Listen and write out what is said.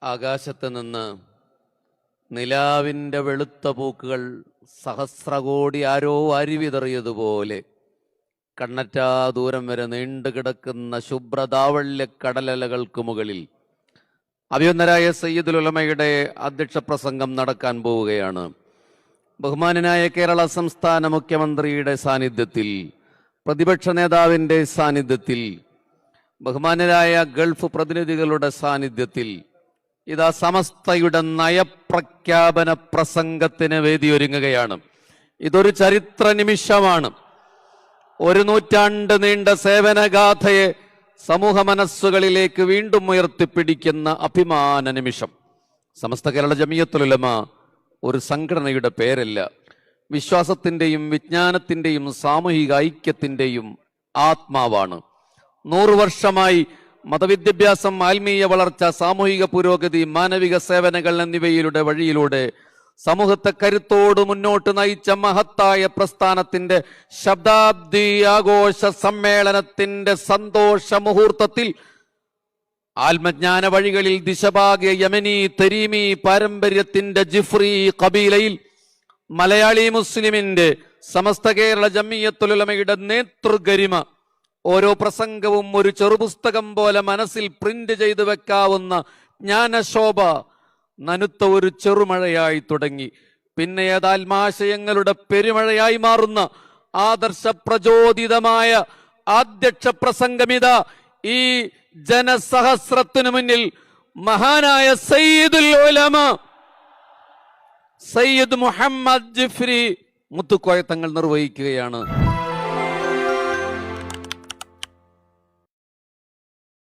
ആകാശത്ത് നിന്ന് നിലാവിൻ്റെ വെളുത്ത പൂക്കുകൾ സഹസ്രകോടി ആരോ അരിവിതറിയതുപോലെ കണ്ണറ്റാ ദൂരം വരെ നീണ്ടുകിടക്കുന്ന ശുഭ്രതാവള്യ കടലലകൾക്ക് മുകളിൽ അഭിവന്ദരായ സയ്യിദുൽ ഉലമയുടെ അധ്യക്ഷ പ്രസംഗം നടക്കാൻ പോവുകയാണ്. ബഹുമാനനായ കേരള സംസ്ഥാന മുഖ്യമന്ത്രിയുടെ സാന്നിധ്യത്തിൽ, പ്രതിപക്ഷ നേതാവിൻ്റെ സാന്നിധ്യത്തിൽ, ബഹുമാനരായ ഗൾഫ് പ്രതിനിധികളുടെ സാന്നിധ്യത്തിൽ ഇതാ സമസ്തയുടെ നയപ്രഖ്യാപന പ്രസംഗത്തിന് വേദിയൊരുങ്ങുകയാണ്. ഇതൊരു ചരിത്ര നിമിഷമാണ്. 1 നൂറ്റാണ്ട് നീണ്ട സേവനഗാഥയെ സമൂഹ മനസ്സുകളിലേക്ക് വീണ്ടും ഉയർത്തിപ്പിടിക്കുന്ന അഭിമാന നിമിഷം. സമസ്ത കേരള ജമിയത്തുൽ ഉലമ ഒരു സംഘടനയുടെ പേരല്ല, വിശ്വാസത്തിൻ്റെയും വിജ്ഞാനത്തിൻ്റെയും സാമൂഹിക ഐക്യത്തിൻ്റെയും ആത്മാവാണ്. 100 വർഷമായി മതവിദ്യാഭ്യാസം, ആത്മീയ വളർച്ച, സാമൂഹിക പുരോഗതി, മാനവിക സേവനങ്ങൾ എന്നിവയിലൂടെ വഴിയിലൂടെ സമൂഹത്തെ കരുത്തോട് മുന്നോട്ട് നയിച്ച മഹത്തായ പ്രസ്ഥാനത്തിന്റെ ശതാബ്ദി ആഘോഷ സമ്മേളനത്തിന്റെ സന്തോഷ മുഹൂർത്തത്തിൽ ആത്മജ്ഞാന വഴികളിൽ ദിശഭാഗ്യ യമനി തരീമി പാരമ്പര്യത്തിന്റെ ജിഫ്രി കബീലയിൽ മലയാളി മുസ്ലിമിന്റെ സമസ്ത കേരള ജമിയത്തുൽ ഉലമയുടെ നേതൃഗരിമ ഓരോ പ്രസംഗവും ഒരു ചെറുപുസ്തകം പോലെ മനസ്സിൽ പ്രിന്റ് ചെയ്തു വെക്കാവുന്ന ജ്ഞാനശോഭ നനുത്ത ഒരു ചെറുമഴയായി തുടങ്ങി. പിന്നെ ഏതാത്മാശയങ്ങളുടെ പെരുമഴയായി മാറുന്ന ആദർശ പ്രചോദിതമായ അധ്യക്ഷ പ്രസംഗമിത ഈ ജനസഹസ്രത്തിനു മുന്നിൽ മഹാനായ സയ്യിദുൽ ഉലമ സയ്യിദ് മുഹമ്മദ് ജിഫ്രി മുത്തുക്കോയ തങ്ങൾ നിർവഹിക്കുകയാണ്.